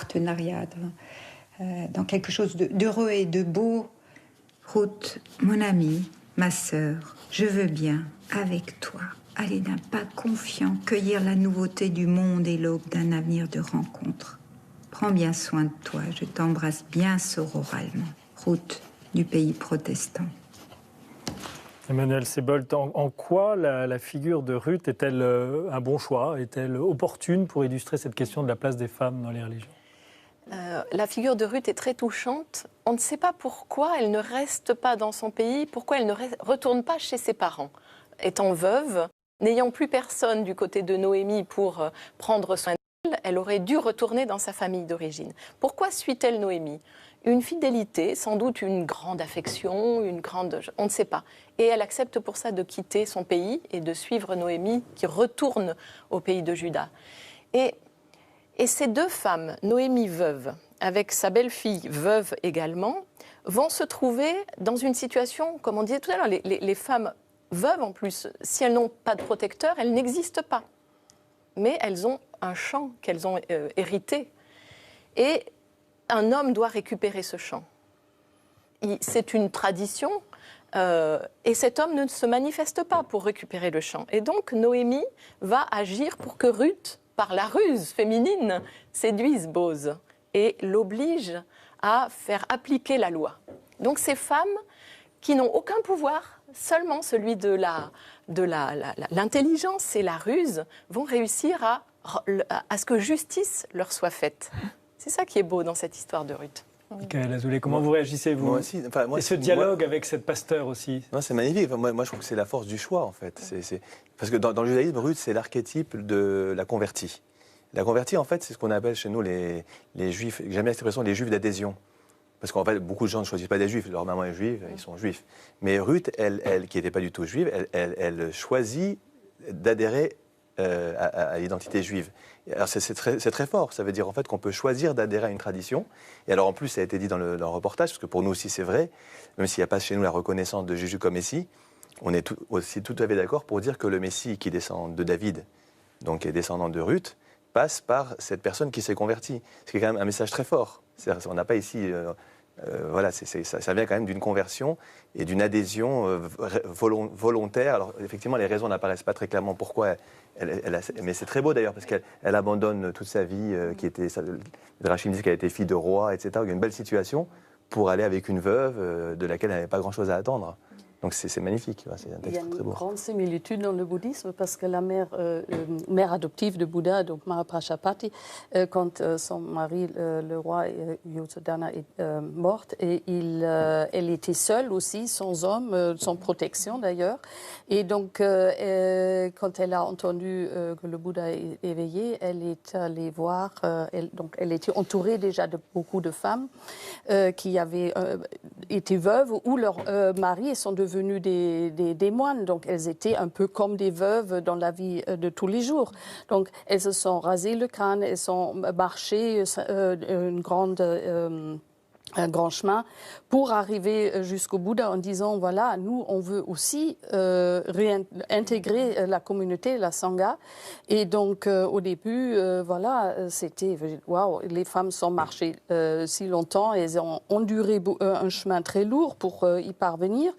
partenariat, dans quelque chose d'heureux et de beau. Ruth, mon amie, ma sœur, je veux bien, avec toi, aller d'un pas confiant, cueillir la nouveauté du monde et l'aube d'un avenir de rencontre. Prends bien soin de toi, je t'embrasse bien sororalement. Ruth, du pays protestant. Emmanuel Seboldt, en quoi la figure de Ruth est-elle un bon choix? Est-elle opportune pour illustrer cette question de la place des femmes dans les religions? La figure de Ruth est très touchante. On ne sait pas pourquoi elle ne reste pas dans son pays, pourquoi elle ne retourne pas chez ses parents. Étant veuve, n'ayant plus personne du côté de Noémie pour prendre soin d'elle, elle aurait dû retourner dans sa famille d'origine. Pourquoi suit-elle Noémie? Une fidélité, sans doute une grande affection, on ne sait pas. Et elle accepte pour ça de quitter son pays et de suivre Noémie qui retourne au pays de Juda. Et ces deux femmes, Noémie veuve, avec sa belle-fille veuve également, vont se trouver dans une situation, comme on disait tout à l'heure, les femmes veuves en plus, si elles n'ont pas de protecteur, elles n'existent pas. Mais elles ont un champ qu'elles ont hérité. Et un homme doit récupérer ce champ. C'est une tradition, et cet homme ne se manifeste pas pour récupérer le champ. Et donc Noémie va agir pour que Ruth, par la ruse féminine, séduise Boz et l'oblige à faire appliquer la loi. Donc ces femmes qui n'ont aucun pouvoir, seulement celui de l'intelligence et la ruse, vont réussir à ce que justice leur soit faite. C'est ça qui est beau dans cette histoire de Ruth. Michael Azoulay, comment vous réagissez, vous? Moi aussi. Et ce dialogue avec cette pasteur aussi. C'est magnifique. Moi, je trouve que c'est la force du choix, en fait. Parce que dans le judaïsme, Ruth, c'est l'archétype de la convertie. La convertie, en fait, c'est ce qu'on appelle chez nous les juifs, j'aime bien cette expression, les juifs d'adhésion. Parce qu'en fait, beaucoup de gens ne choisissent pas des juifs. Leur maman est juive, ils sont juifs. Mais Ruth, elle qui n'était pas du tout juive, elle choisit d'adhérer à l'identité juive. Alors c'est très fort, ça veut dire en fait qu'on peut choisir d'adhérer à une tradition. Et alors en plus, ça a été dit dans le reportage, parce que pour nous aussi c'est vrai, même s'il n'y a pas chez nous la reconnaissance de Jésus comme Messie, on est aussi tout à fait d'accord pour dire que le Messie qui descend de David, donc est descendant de Ruth, passe par cette personne qui s'est convertie. C'est quand même un message très fort. On n'a pas ici... ça vient quand même d'une conversion et d'une adhésion volontaire. Alors effectivement, les raisons n'apparaissent pas très clairement pourquoi mais c'est très beau d'ailleurs parce qu'elle abandonne toute sa vie, Rachid me dit qu'elle était fille de roi, etc. Il y a une belle situation pour aller avec une veuve de laquelle elle n'avait pas grand-chose à attendre. Donc c'est magnifique, c'est un texte très beau. Il y a une grande similitude dans le bouddhisme parce que la mère adoptive de Bouddha, donc Mara Prajapati, quand son mari, le roi Yasodhana, est morte, et elle était seule aussi, sans homme, sans protection d'ailleurs. Et donc quand elle a entendu que le Bouddha est éveillé, elle est allée voir, elle était entourée déjà de beaucoup de femmes qui avaient été veuves ou leurs maris sont devenus des moines, donc elles étaient un peu comme des veuves dans la vie de tous les jours. Donc elles se sont rasées le crâne, elles sont marchées un grand chemin pour arriver jusqu'au Bouddha en disant voilà, nous on veut aussi réintégrer la communauté, la Sangha. Et donc au début, c'était waouh, les femmes sont marchées si longtemps, elles ont enduré un chemin très lourd pour y parvenir.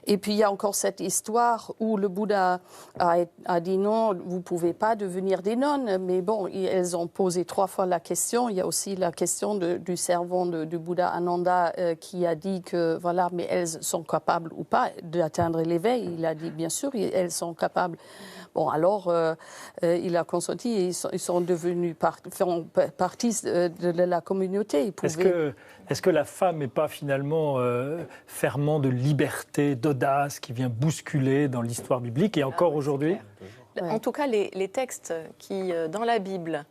Et puis il y a encore cette histoire où le Bouddha a dit non, vous ne pouvez pas devenir des nonnes. Mais bon, elles ont posé 3 fois la question. Il y a aussi la question du servant du Bouddha Ananda qui a dit que voilà, mais elles sont capables ou pas d'atteindre l'éveil. Il a dit bien sûr, elles sont capables. Bon, alors il a consenti et ils sont devenus partie de la communauté. Est-ce que la femme n'est pas finalement ferment de liberté, d'audace, qui vient bousculer dans l'histoire biblique et encore aujourd'hui? En tout cas, les textes qui, dans la Bible,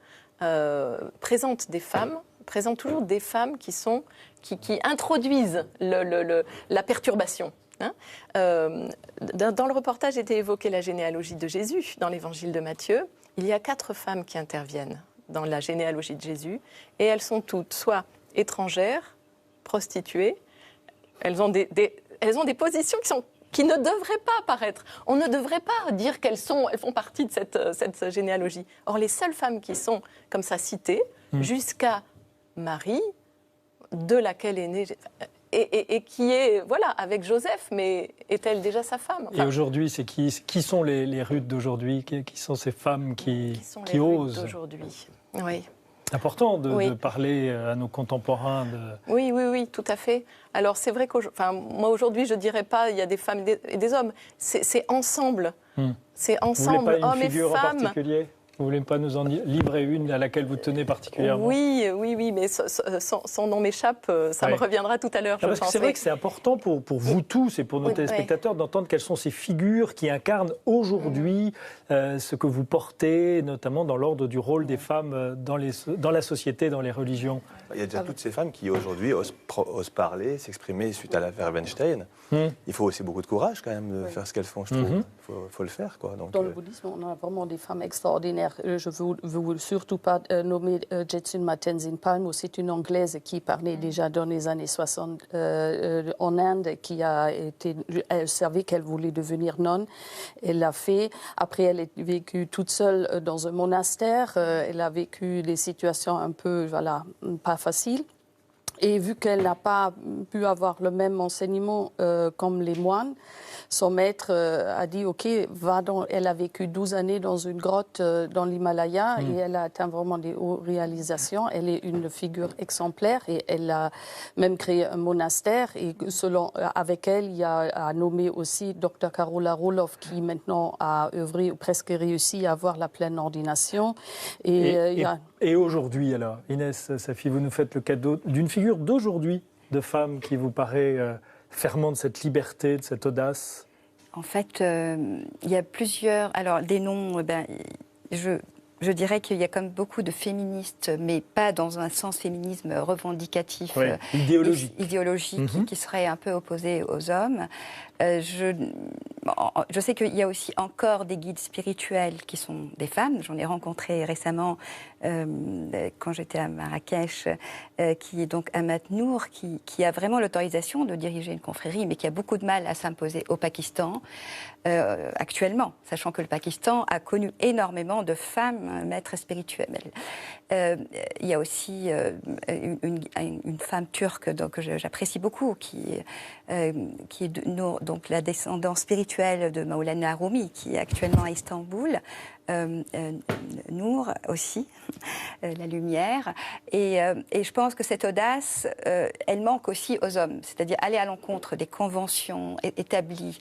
présentent des femmes, présentent toujours des femmes qui introduisent la perturbation. Dans le reportage était évoquée la généalogie de Jésus dans l'évangile de Matthieu. Il y a 4 femmes qui interviennent dans la généalogie de Jésus et elles sont toutes soit étrangères, prostituées, elles ont des positions qui ne devraient pas apparaître. On ne devrait pas dire elles font partie de cette généalogie. Or, les seules femmes qui sont comme ça citées, jusqu'à Marie, de laquelle est née... Et qui est, voilà, avec Joseph, mais est-elle déjà sa femme? Et aujourd'hui, c'est qui sont les Ruth d'aujourd'hui? Qui sont ces femmes qui les Ruth osent? d'aujourd'hui. Oui. C'est important de parler à nos contemporains. Oui, tout à fait. Alors c'est vrai moi aujourd'hui, je dirais pas il y a des femmes et des hommes. C'est ensemble. C'est ensemble, Vous voulez pas hommes une et figure en femmes. particulier? Vous voulez pas nous en livrer une à laquelle vous tenez particulièrement? Oui, mais son nom m'échappe, ça me reviendra tout à l'heure, je parce que pense. c'est vrai que c'est important pour vous tous et pour nos téléspectateurs d'entendre quelles sont ces figures qui incarnent aujourd'hui ce que vous portez, notamment dans l'ordre du rôle des femmes dans la société, dans les religions. Il y a déjà toutes ces femmes qui aujourd'hui osent parler, s'exprimer suite à l'affaire Weinstein. Il faut aussi beaucoup de courage quand même de faire ce qu'elles font, je trouve. Il faut le faire, quoi. Donc, dans le bouddhisme, on a vraiment des femmes extraordinaires. Je ne veux surtout pas nommer Jetsun Matensin Palmo. C'est une Anglaise qui parlait déjà dans les années 60 en Inde, elle savait qu'elle voulait devenir nonne. Elle l'a fait. Après, elle est vécue toute seule dans un monastère. Elle a vécu des situations un peu, pas faciles. Et vu qu'elle n'a pas pu avoir le même enseignement comme les moines, son maître a dit « Ok, elle a vécu 12 années dans une grotte dans l'Himalaya et elle a atteint vraiment des hautes réalisations. Elle est une figure exemplaire et elle a même créé un monastère. Et avec elle, il y a nommé aussi Dr Carola Roloff qui maintenant a œuvré ou presque réussi à avoir la pleine ordination. Et aujourd'hui, alors, Inès Safi, vous nous faites le cadeau d'une figure d'aujourd'hui, de femme qui vous paraît fermant de cette liberté, de cette audace? En fait, il y a plusieurs... Alors, des noms, je dirais qu'il y a comme beaucoup de féministes, mais pas dans un sens féminisme revendicatif, idéologique qui serait un peu opposé aux hommes. Je sais qu'il y a aussi encore des guides spirituels qui sont des femmes. J'en ai rencontré récemment quand j'étais à Marrakech, qui est donc Amat Nour, qui a vraiment l'autorisation de diriger une confrérie, mais qui a beaucoup de mal à s'imposer au Pakistan actuellement, sachant que le Pakistan a connu énormément de femmes maîtres spirituelles. Il y a aussi une femme turque que j'apprécie beaucoup, qui est donc la descendante spirituelle de Maulana Rumi, qui est actuellement à Istanbul. Nour aussi, la lumière. Et je pense que cette audace, elle manque aussi aux hommes. C'est-à-dire aller à l'encontre des conventions établies,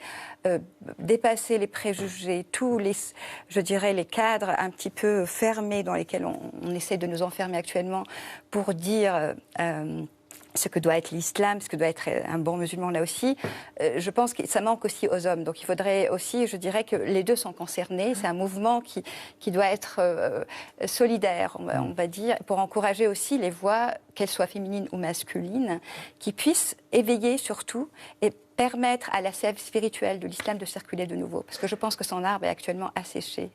dépasser les préjugés, les cadres un petit peu fermés dans lesquels on essaie de nous enfermer actuellement pour dire... ce que doit être l'islam, ce que doit être un bon musulman là aussi, je pense que ça manque aussi aux hommes. Donc il faudrait aussi, je dirais que les deux sont concernés. C'est un mouvement qui doit être solidaire, on va dire, pour encourager aussi les voix, qu'elles soient féminines ou masculines, qui puissent éveiller surtout et permettre à la sève spirituelle de l'islam de circuler de nouveau. Parce que je pense que son arbre est actuellement asséché.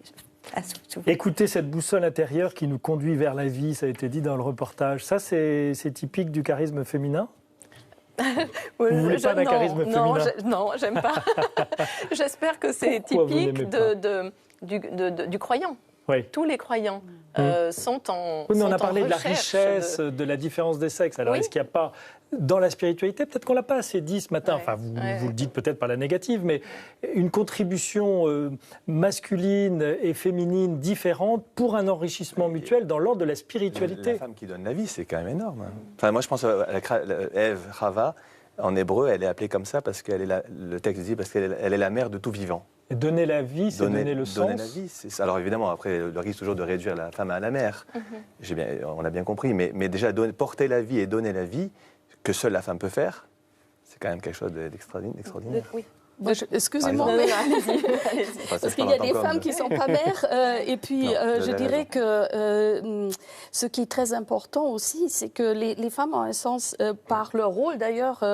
Écoutez cette boussole intérieure qui nous conduit vers la vie, ça a été dit dans le reportage. Ça, c'est typique du charisme féminin? Vous ne voulez pas d'un charisme féminin? Non, j'aime pas. J'espère que c'est typique du croyant. Oui. Tous les croyants sont en Oui, mais on a en parlé de la recherche richesse, de la différence des sexes. Alors, est-ce qu'il n'y a pas, dans la spiritualité, peut-être qu'on ne l'a pas assez dit ce matin, enfin, vous le dites peut-être par la négative, mais une contribution masculine et féminine différente pour un enrichissement mutuel dans l'ordre de la spiritualité. La femme qui donne la vie, c'est quand même énorme. Enfin, moi, je pense à Ève, Rava, en hébreu, elle est appelée comme ça parce le texte dit parce qu'elle est la mère de tout vivant. Et donner la vie, c'est donner le sens. Donner la vie, alors évidemment, après, le risque toujours de réduire la femme à la mère. On a bien compris, mais déjà, porter la vie et donner la vie, que seule la femme peut faire, c'est quand même quelque chose d'extraordinaire. Oui. Excusez-moi, mais parce qu'il y a des femmes qui ne sont pas mères. Et puis, je dirais que ce qui est très important aussi, c'est que les femmes, en un sens, par leur rôle d'ailleurs,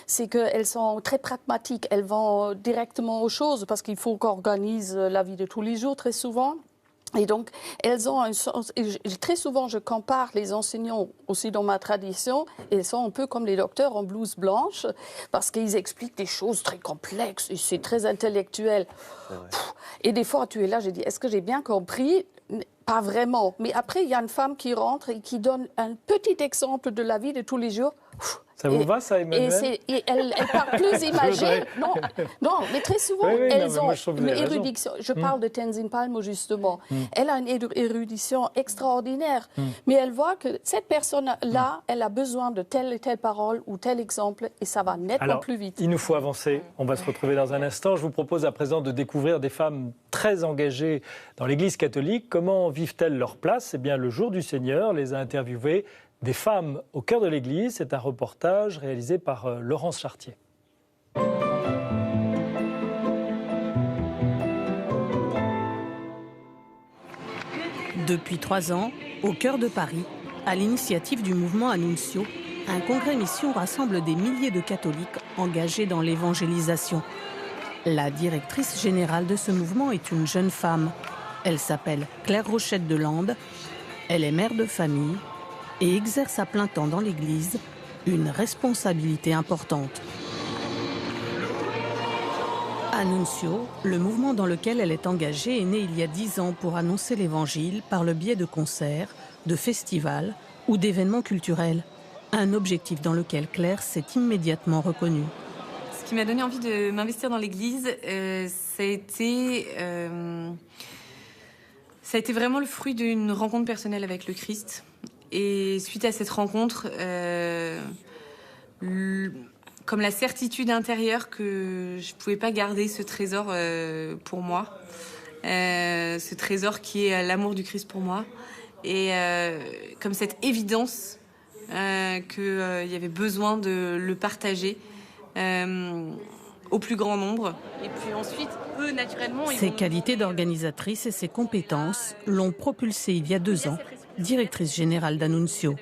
c'est qu'elles sont très pragmatiques. Elles vont directement aux choses parce qu'il faut qu'on organise la vie de tous les jours très souvent. Et donc, elles ont un sens. Et très souvent, je compare les enseignants aussi dans ma tradition. Ils sont un peu comme les docteurs en blouse blanche parce qu'ils expliquent des choses très complexes et c'est très intellectuel. Et des fois, tu es là, j'ai dit, est-ce que j'ai bien compris? pas vraiment. Mais après, il y a une femme qui rentre et qui donne un petit exemple de la vie de tous les jours. Ça vous va, ça, Emmanuel? Et elle parle plus imagée. Non, mais très souvent, elles ont une érudition. Je parle de Tenzin Palmo, justement. Elle a une érudition extraordinaire. Mais elle voit que cette personne-là, elle a besoin de telle et telle parole ou tel exemple, et ça va nettement plus vite. Il nous faut avancer. On va se retrouver dans un instant. Je vous propose à présent de découvrir des femmes très engagées dans l'Église catholique. Comment vivent-elles leur place? Eh bien, le jour du Seigneur les a interviewées. Des femmes au cœur de l'Église, c'est un reportage réalisé par Laurence Chartier. Depuis 3 ans, au cœur de Paris, à l'initiative du mouvement Annuncio, un congrès mission rassemble des milliers de catholiques engagés dans l'évangélisation. La directrice générale de ce mouvement est une jeune femme. Elle s'appelle Claire Rochette de Lande. Elle est mère de famille et exerce à plein temps dans l'Église une responsabilité importante. Annuncio, le mouvement dans lequel elle est engagée, est né il y a 10 ans pour annoncer l'Évangile par le biais de concerts, de festivals ou d'événements culturels. Un objectif dans lequel Claire s'est immédiatement reconnue. Ce qui m'a donné envie de m'investir dans l'Église, ça a été vraiment le fruit d'une rencontre personnelle avec le Christ. Et suite à cette rencontre, comme la certitude intérieure que je ne pouvais pas garder ce trésor pour moi, ce trésor qui est l'amour du Christ pour moi, et comme cette évidence qu'il y avait besoin de le partager au plus grand nombre. Et puis ensuite, eux, naturellement... Ses qualités d'organisatrice et ses compétences l'ont propulsée il y a 2 ans, directrice générale d'Annuncio.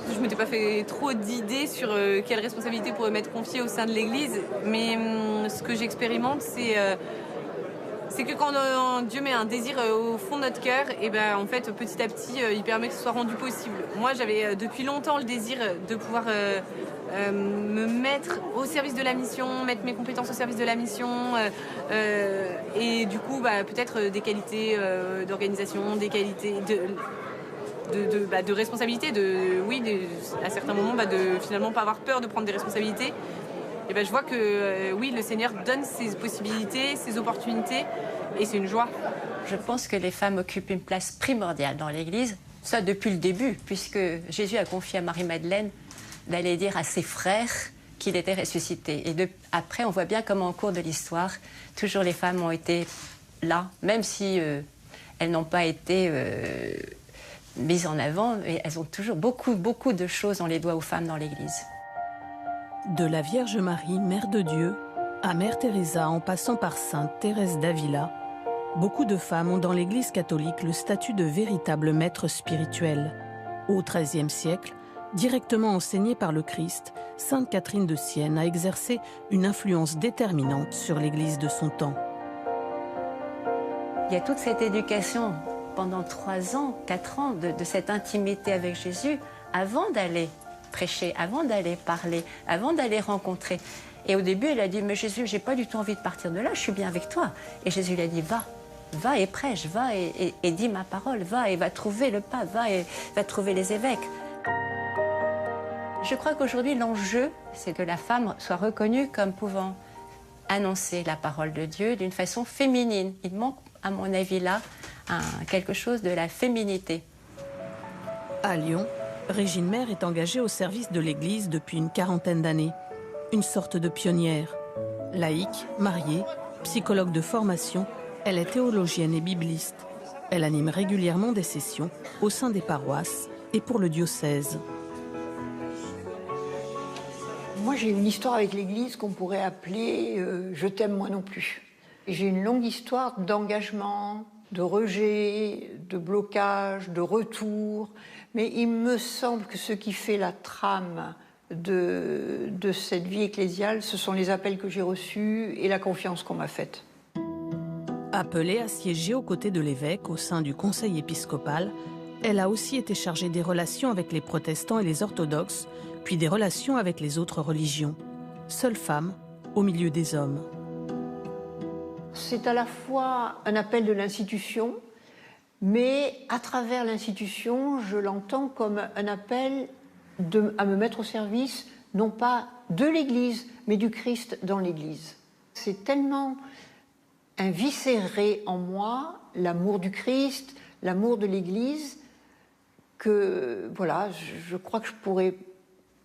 Je ne m'étais pas fait trop d'idées sur quelles responsabilités pourraient m'être confiées au sein de l'Église, mais ce que j'expérimente, c'est que quand Dieu met un désir au fond de notre cœur, et ben en fait petit à petit il permet que ce soit rendu possible. Moi j'avais depuis longtemps le désir de pouvoir me mettre au service de la mission, mettre mes compétences au service de la mission, et du coup peut-être des qualités d'organisation, des qualités de responsabilité, à certains moments de finalement pas avoir peur de prendre des responsabilités. Et je vois que oui, le Seigneur donne ses possibilités, ses opportunités, et c'est une joie. Je pense que les femmes occupent une place primordiale dans l'Église, ça depuis le début, puisque Jésus a confié à Marie-Madeleine d'aller dire à ses frères qu'il était ressuscité. Et après, on voit bien comment au cours de l'histoire, toujours les femmes ont été là, même si elles n'ont pas été mises en avant, et elles ont toujours beaucoup de choses, on les doit aux femmes dans l'Église. De la Vierge Marie, Mère de Dieu, à Mère Teresa en passant par Sainte Thérèse d'Avila, beaucoup de femmes ont dans l'Église catholique le statut de véritable maître spirituel. Au XIIIe siècle, directement enseignée par le Christ, Sainte Catherine de Sienne a exercé une influence déterminante sur l'Église de son temps. Il y a toute cette éducation pendant 3 ans, 4 ans de cette intimité avec Jésus avant d'aller prêcher, avant d'aller parler, avant d'aller rencontrer. Et au début, elle a dit, mais Jésus, j'ai pas du tout envie de partir de là, je suis bien avec toi. Et Jésus lui a dit, va et prêche, va et dis ma parole, va et va trouver le pape, va et va trouver les évêques. Je crois qu'aujourd'hui, l'enjeu, c'est que la femme soit reconnue comme pouvant annoncer la parole de Dieu d'une façon féminine. Il manque, à mon avis, là, quelque chose de la féminité. À Lyon, Régine Maire est engagée au service de l'Église depuis une 40aine d'années. Une sorte de pionnière. Laïque, mariée, psychologue de formation, elle est théologienne et bibliste. Elle anime régulièrement des sessions au sein des paroisses et pour le diocèse. Moi, j'ai une histoire avec l'Église qu'on pourrait appeler « Je t'aime moi non plus ». J'ai une longue histoire d'engagement, de rejet, de blocage, de retour. Mais il me semble que ce qui fait la trame de cette vie ecclésiale, ce sont les appels que j'ai reçus et la confiance qu'on m'a faite. Appelée à siéger aux côtés de l'évêque au sein du conseil épiscopal, elle a aussi été chargée des relations avec les protestants et les orthodoxes, puis des relations avec les autres religions. Seule femme au milieu des hommes. C'est à la fois un appel de l'institution, mais à travers l'institution, je l'entends comme un appel à me mettre au service, non pas de l'Église, mais du Christ dans l'Église. C'est tellement inviscéré en moi, l'amour du Christ, l'amour de l'Église, que voilà, je crois que je pourrais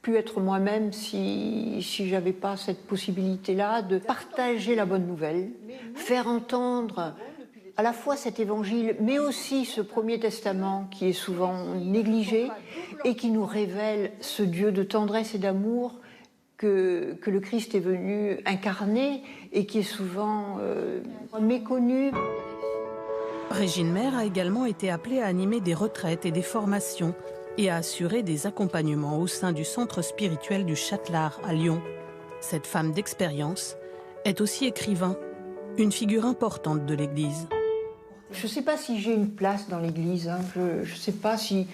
plus être moi-même si j'avais pas cette possibilité-là de partager la bonne nouvelle, faire entendre à la fois cet évangile, mais aussi ce premier testament qui est souvent négligé et qui nous révèle ce Dieu de tendresse et d'amour que le Christ est venu incarner et qui est souvent méconnu. Régine Maire a également été appelée à animer des retraites et des formations et à assurer des accompagnements au sein du centre spirituel du Châtelard à Lyon. Cette femme d'expérience est aussi écrivain, une figure importante de l'Église. Je ne sais pas si j'ai une place dans l'Église, hein. Je ne sais pas si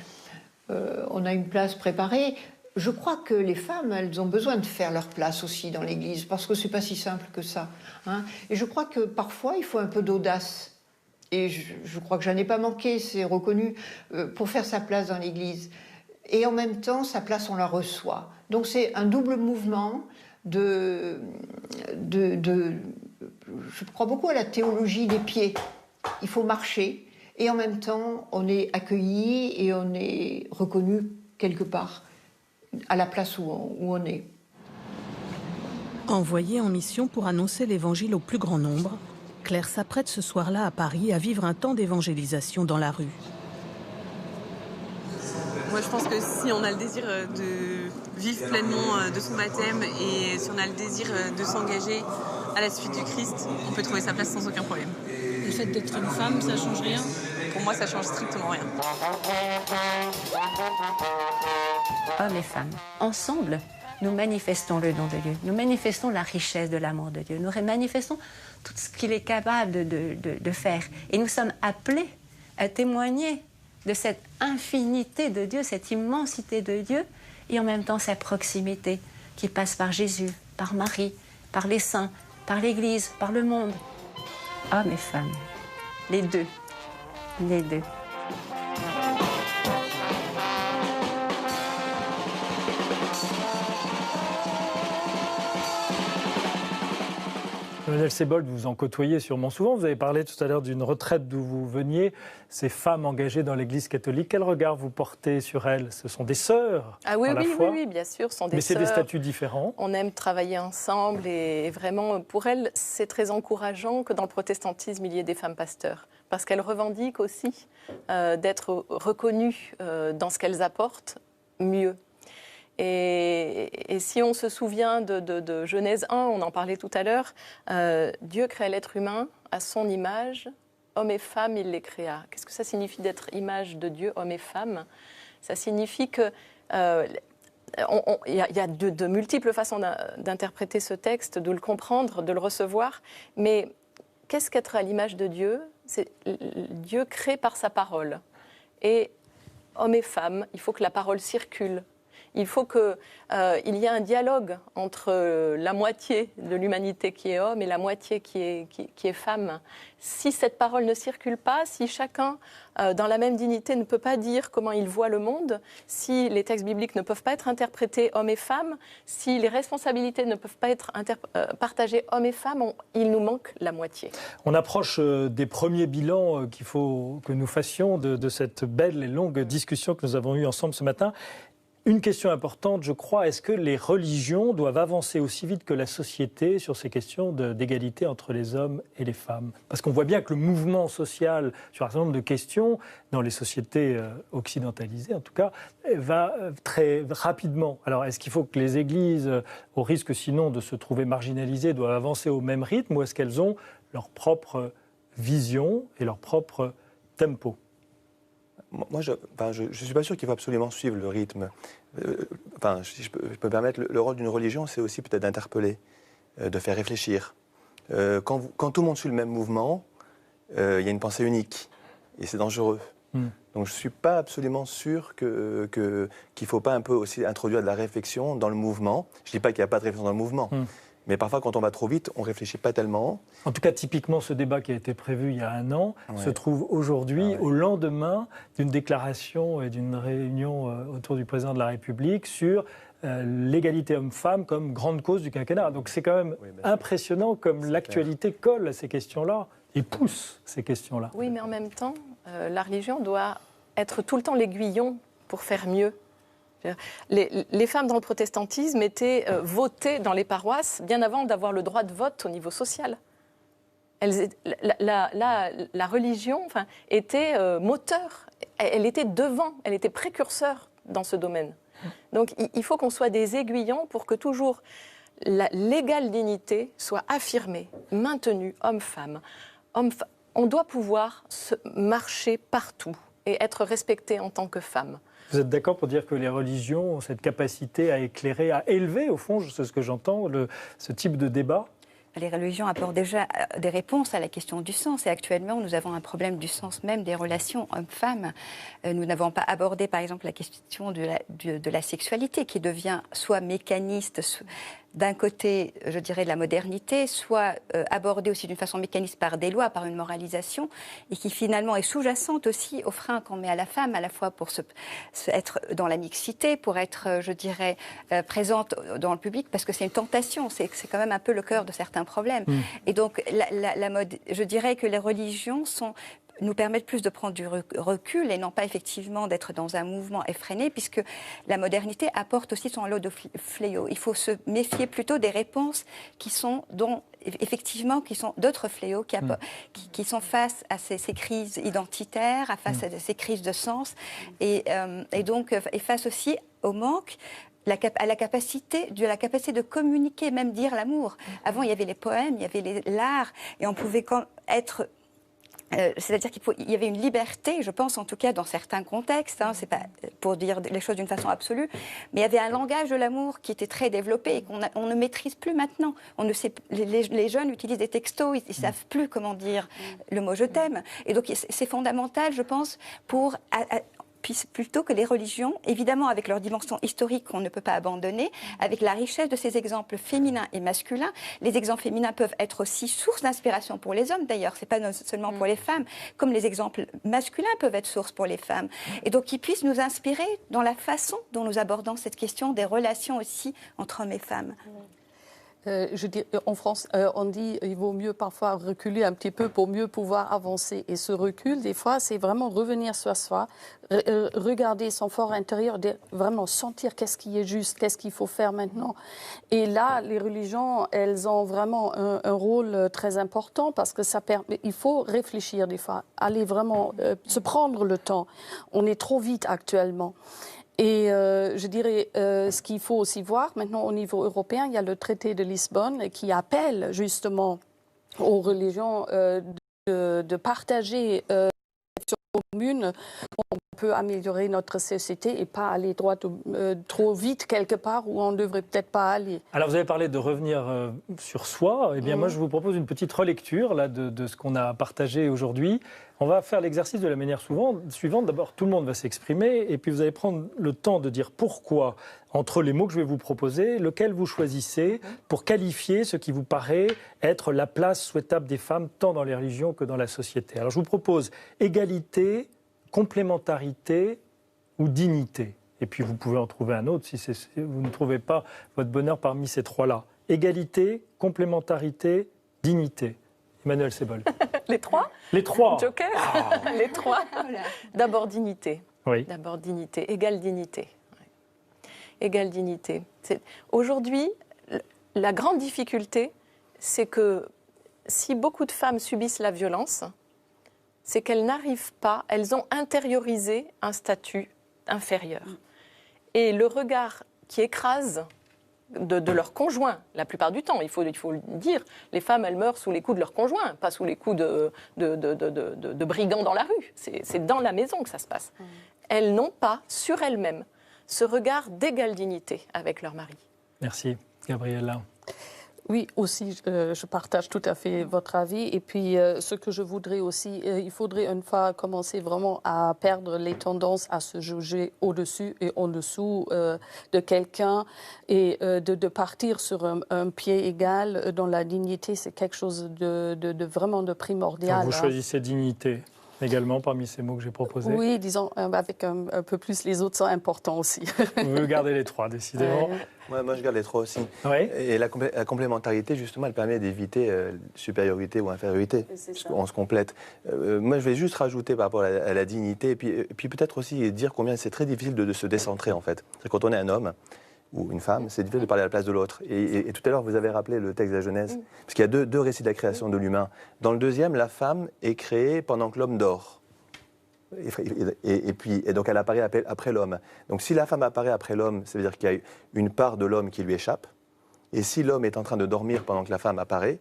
on a une place préparée. Je crois que les femmes, elles ont besoin de faire leur place aussi dans l'Église, parce que ce n'est pas si simple que ça, hein. Et je crois que parfois, il faut un peu d'audace. Et je crois que j'en ai pas manqué, c'est reconnu, pour faire sa place dans l'Église. Et en même temps, sa place, on la reçoit. Donc c'est un double mouvement je crois beaucoup à la théologie des pieds. Il faut marcher, et en même temps, on est accueilli et on est reconnu quelque part, à la place où on est. Envoyée en mission pour annoncer l'Évangile au plus grand nombre, Claire s'apprête ce soir-là à Paris à vivre un temps d'évangélisation dans la rue. Moi, je pense que si on a le désir de vivre pleinement de son baptême et si on a le désir de s'engager à la suite du Christ, on peut trouver sa place sans aucun problème. Le fait d'être une femme, ça change rien? Pour moi, ça change strictement rien. Hommes et femmes, ensemble, nous manifestons le don de Dieu, nous manifestons la richesse de l'amour de Dieu, nous manifestons tout ce qu'il est capable de faire. Et nous sommes appelés à témoigner de cette infinité de Dieu, cette immensité de Dieu, et en même temps sa proximité qui passe par Jésus, par Marie, par les saints, par l'Église, par le monde. Hommes et femmes, les deux, les deux. Emmanuelle Seboldt, vous en côtoyez sûrement souvent. Vous avez parlé tout à l'heure d'une retraite d'où vous veniez. Ces femmes engagées dans l'Église catholique, quel regard vous portez sur elles? Ce sont des sœurs à la fois. Oui, bien sûr, ce sont des mais sœurs. C'est des statuts différents. On aime travailler ensemble et vraiment, pour elles, c'est très encourageant que dans le protestantisme, il y ait des femmes pasteurs. Parce qu'elles revendiquent aussi d'être reconnues dans ce qu'elles apportent mieux. Et si on se souvient de Genèse 1, on en parlait tout à l'heure, Dieu crée l'être humain à son image, homme et femme, il les créa. Qu'est-ce que ça signifie d'être image de Dieu, homme et femme? Ça signifie que il y a de multiples façons d'interpréter ce texte, de le comprendre, de le recevoir, mais qu'est-ce qu'être à l'image de Dieu? C'est Dieu crée par sa parole. Et homme et femme, il faut que la parole circule. Il faut qu'il y ait un dialogue entre la moitié de l'humanité qui est homme et la moitié qui est femme. Si cette parole ne circule pas, si chacun, dans la même dignité, ne peut pas dire comment il voit le monde, si les textes bibliques ne peuvent pas être interprétés hommes et femmes, si les responsabilités ne peuvent pas être partagées hommes et femmes, il nous manque la moitié. On approche des premiers bilans qu'il faut que nous fassions de cette belle et longue discussion que nous avons eue ensemble ce matin. Une question importante, je crois, est-ce que les religions doivent avancer aussi vite que la société sur ces questions d'égalité entre les hommes et les femmes? Parce qu'on voit bien que le mouvement social sur un certain nombre de questions, dans les sociétés occidentalisées en tout cas, va très rapidement. Alors est-ce qu'il faut que les églises, au risque sinon de se trouver marginalisées, doivent avancer au même rythme, ou est-ce qu'elles ont leur propre vision et leur propre tempo? Moi, je ne suis pas sûr qu'il faut absolument suivre le rythme. Si je peux me permettre, le rôle d'une religion, c'est aussi peut-être d'interpeller, de faire réfléchir. Quand tout le monde suit le même mouvement, il y a une pensée unique, et c'est dangereux. Donc je ne suis pas absolument sûr qu'il ne faut pas un peu aussi introduire de la réflexion dans le mouvement. Je ne dis pas qu'il n'y a pas de réflexion dans le mouvement, Mais parfois, quand on va trop vite, on ne réfléchit pas tellement. En tout cas, typiquement, ce débat qui a été prévu il y a un an se trouve aujourd'hui, au lendemain d'une déclaration et d'une réunion autour du président de la République sur l'égalité homme-femme comme grande cause du quinquennat. Donc c'est quand même impressionnant comme l'actualité colle à ces questions-là et pousse ces questions-là. Oui, mais en même temps, la religion doit être tout le temps l'aiguillon pour faire mieux. Les femmes dans le protestantisme étaient votées dans les paroisses bien avant d'avoir le droit de vote au niveau social. La religion était moteur, elle était devant, elle était précurseur dans ce domaine. Donc il faut qu'on soit des aiguillons pour que toujours l'égale dignité soit affirmée, maintenue, homme-femme. On doit pouvoir marcher partout et être respecté en tant que femme. Vous êtes d'accord pour dire que les religions ont cette capacité à éclairer, à élever, au fond, c'est ce que j'entends, ce type de débat ? Les religions apportent déjà des réponses à la question du sens. Et actuellement, nous avons un problème du sens même des relations hommes-femmes. Nous n'avons pas abordé, par exemple, la question de la sexualité, qui devient soit mécaniste, d'un côté, je dirais, de la modernité, soit abordée aussi d'une façon mécaniste par des lois, par une moralisation, et qui finalement est sous-jacente aussi aux freins qu'on met à la femme, à la fois pour être dans la mixité, pour être, je dirais, présente dans le public, parce que c'est une tentation, c'est quand même un peu le cœur de certains problèmes. Et donc, je dirais que les religions nous permettent plus de prendre du recul et non pas effectivement d'être dans un mouvement effréné, puisque la modernité apporte aussi son lot de fléaux. Il faut se méfier plutôt des réponses qui sont d'autres fléaux qui sont face à ces crises identitaires, face à ces crises de sens, et donc face aussi au manque à la capacité de communiquer, même dire l'amour. Avant, il y avait les poèmes, il y avait l'art, et on pouvait être... c'est-à-dire qu'il y avait une liberté, je pense en tout cas dans certains contextes, c'est pas pour dire les choses d'une façon absolue, mais il y avait un langage de l'amour qui était très développé et qu'on ne maîtrise plus maintenant. Les jeunes utilisent des textos, ils ne savent plus comment dire le mot « je t'aime ». Et donc c'est fondamental, je pense, plutôt que les religions, évidemment avec leur dimension historique qu'on ne peut pas abandonner, avec la richesse de ces exemples féminins et masculins. Les exemples féminins peuvent être aussi source d'inspiration pour les hommes d'ailleurs, c'est pas seulement pour les femmes, comme les exemples masculins peuvent être source pour les femmes. Et donc qu'ils puissent nous inspirer dans la façon dont nous abordons cette question des relations aussi entre hommes et femmes. Je dis, en France, on dit qu'il vaut mieux parfois reculer un petit peu pour mieux pouvoir avancer. Et ce recul, des fois, c'est vraiment revenir sur soi, regarder son fort intérieur, vraiment sentir qu'est-ce qui est juste, qu'est-ce qu'il faut faire maintenant. Et là, les religions, elles ont vraiment un rôle très important parce que ça permet, il faut réfléchir des fois, aller vraiment se prendre le temps. On est trop vite actuellement. Et je dirais, ce qu'il faut aussi voir, maintenant au niveau européen, il y a le traité de Lisbonne qui appelle justement aux religions de partager commune, on peut améliorer notre société et pas aller trop vite quelque part où on ne devrait peut-être pas aller. Alors vous avez parlé de revenir sur soi. Eh bien moi je vous propose une petite relecture là, de ce qu'on a partagé aujourd'hui. On va faire l'exercice de la manière suivante. D'abord, tout le monde va s'exprimer et puis vous allez prendre le temps de dire pourquoi, entre les mots que je vais vous proposer, lequel vous choisissez pour qualifier ce qui vous paraît être la place souhaitable des femmes, tant dans les religions que dans la société. Alors je vous propose égalité, complémentarité ou dignité. Et puis vous pouvez en trouver un autre si vous ne trouvez pas votre bonheur parmi ces trois-là. Égalité, complémentarité, dignité. Emmanuelle Seybol. Les trois ? Les trois. Joker. Les trois. D'abord dignité. Oui. D'abord dignité. Égale dignité. Égale dignité. Aujourd'hui, la grande difficulté, c'est que si beaucoup de femmes subissent la violence, c'est qu'elles n'arrivent pas, elles ont intériorisé un statut inférieur. Et le regard qui écrase de leur conjoint, la plupart du temps, il faut le dire, les femmes, elles meurent sous les coups de leur conjoint, pas sous les coups de brigands dans la rue. C'est dans la maison que ça se passe. Elles n'ont pas, sur elles-mêmes, ce regard d'égale dignité avec leur mari. Merci, Gabriella. Oui, aussi, je partage tout à fait votre avis. Et puis, ce que je voudrais aussi, il faudrait une fois commencer vraiment à perdre les tendances à se juger au-dessus et en dessous de quelqu'un et de partir sur un pied égal dans la dignité. C'est quelque chose de vraiment de primordial. Alors vous choisissez dignité également parmi ces mots que j'ai proposés. Oui, disons, avec un peu plus, les autres sont importants aussi. Vous gardez les trois, décidément. Moi, je garde les trois aussi. Oui. Et la complémentarité, justement, elle permet d'éviter supériorité ou infériorité, puisqu'on se complète. Moi, je vais juste rajouter par rapport à la dignité, et puis peut-être aussi dire combien c'est très difficile de se décentrer, en fait. C'est quand on est un homme ou une femme, c'est difficile de parler à la place de l'autre. Et tout à l'heure, vous avez rappelé le texte de la Genèse, parce qu'il y a deux récits de la création de l'humain. Dans le deuxième, la femme est créée pendant que l'homme dort. Et donc elle apparaît après l'homme. Donc si la femme apparaît après l'homme, ça veut dire qu'il y a une part de l'homme qui lui échappe. Et si l'homme est en train de dormir pendant que la femme apparaît,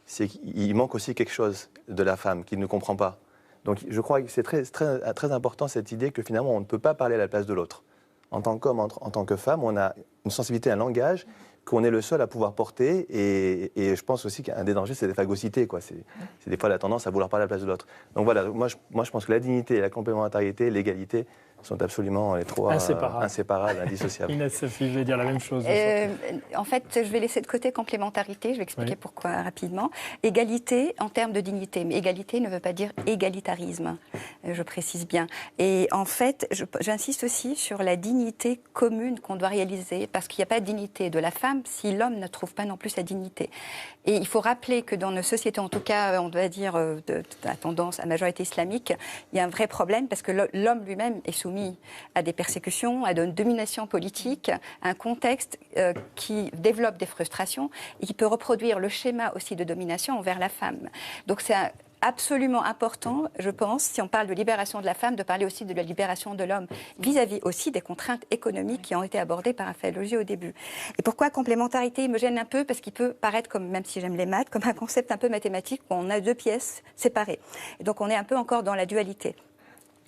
c'est qu'il manque aussi quelque chose de la femme qu'il ne comprend pas. Donc je crois que c'est très important cette idée que finalement on ne peut pas parler à la place de l'autre. En tant qu'homme, en tant que femme, on a une sensibilité, un langage qu'on est le seul à pouvoir porter. Et je pense aussi qu'un des dangers, c'est la phagocyté, quoi. C'est des fois la tendance à vouloir parler à la place de l'autre. Donc voilà, moi je pense que la dignité, la complémentarité, l'égalité sont absolument les trois inséparables, indissociables. Inès, Sophie, je vais dire la même chose. En fait, je vais laisser de côté complémentarité, je vais expliquer pourquoi rapidement. Égalité en termes de dignité, mais égalité ne veut pas dire égalitarisme, je précise bien. Et en fait, j'insiste aussi sur la dignité commune qu'on doit réaliser, parce qu'il n'y a pas de dignité de la femme si l'homme ne trouve pas non plus sa dignité. Et il faut rappeler que dans nos sociétés, en tout cas, on doit dire de la tendance à majorité islamique, il y a un vrai problème parce que l'homme lui-même est soumis à des persécutions, à une domination politique, à un contexte qui développe des frustrations et qui peut reproduire le schéma aussi de domination envers la femme. Donc c'est absolument important, je pense, si on parle de libération de la femme, de parler aussi de la libération de l'homme, vis-à-vis aussi des contraintes économiques qui ont été abordées par Raphaël Logis au début. Et pourquoi complémentarité me gêne un peu? Parce qu'il peut paraître, comme, même si j'aime les maths, comme un concept un peu mathématique où on a deux pièces séparées. Et donc on est un peu encore dans la dualité.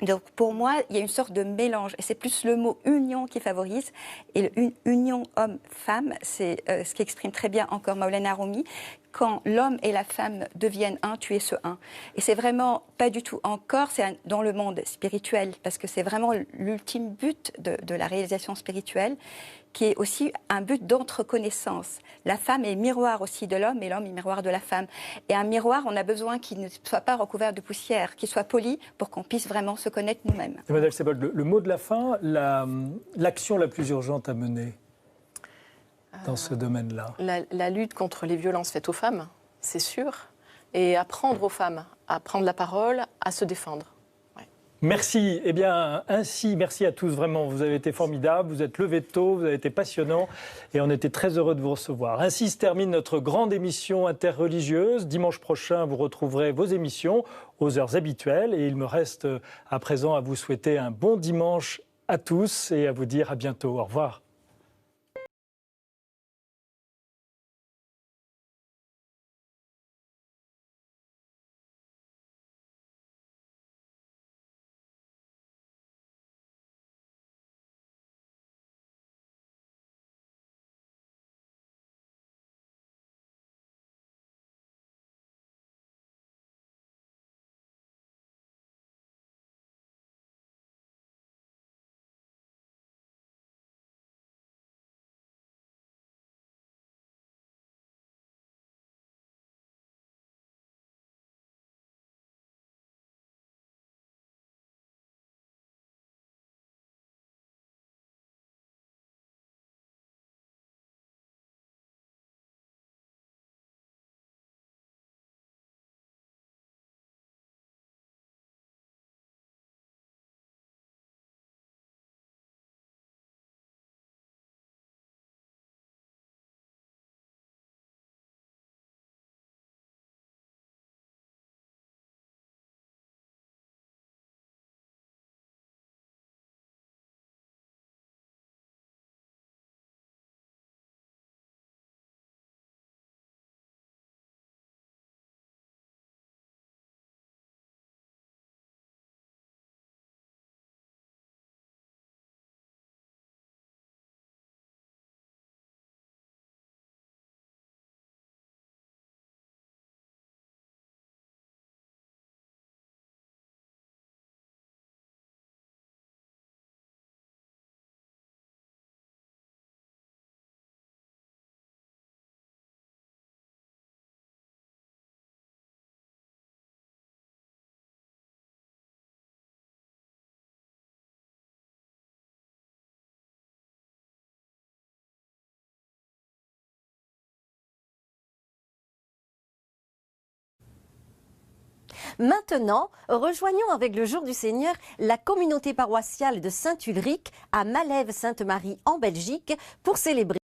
Donc pour moi, il y a une sorte de mélange. Et c'est plus le mot union qui favorise. Et union homme-femme, c'est ce qui exprime très bien encore Maulana Rumi. Quand l'homme et la femme deviennent un, tu es ce un. Et c'est vraiment pas du tout encore, c'est dans le monde spirituel, parce que c'est vraiment l'ultime but de la réalisation spirituelle, qui est aussi un but d'entreconnaissance. La femme est miroir aussi de l'homme et l'homme est miroir de la femme. Et un miroir, on a besoin qu'il ne soit pas recouvert de poussière, qu'il soit poli pour qu'on puisse vraiment se connaître nous-mêmes. Madame Sebold, le mot de la fin, l'action la plus urgente à mener dans ce domaine-là. La lutte contre les violences faites aux femmes, c'est sûr, et apprendre aux femmes à prendre la parole, à se défendre. Merci. Eh bien, ainsi, merci à tous. Vraiment, vous avez été formidables, vous êtes levés tôt, vous avez été passionnants et on était très heureux de vous recevoir. Ainsi se termine notre grande émission interreligieuse. Dimanche prochain, vous retrouverez vos émissions aux heures habituelles et il me reste à présent à vous souhaiter un bon dimanche à tous et à vous dire à bientôt. Au revoir. Maintenant, rejoignons avec le Jour du Seigneur la communauté paroissiale de Saint-Ulrich à Malève-Sainte-Marie en Belgique pour célébrer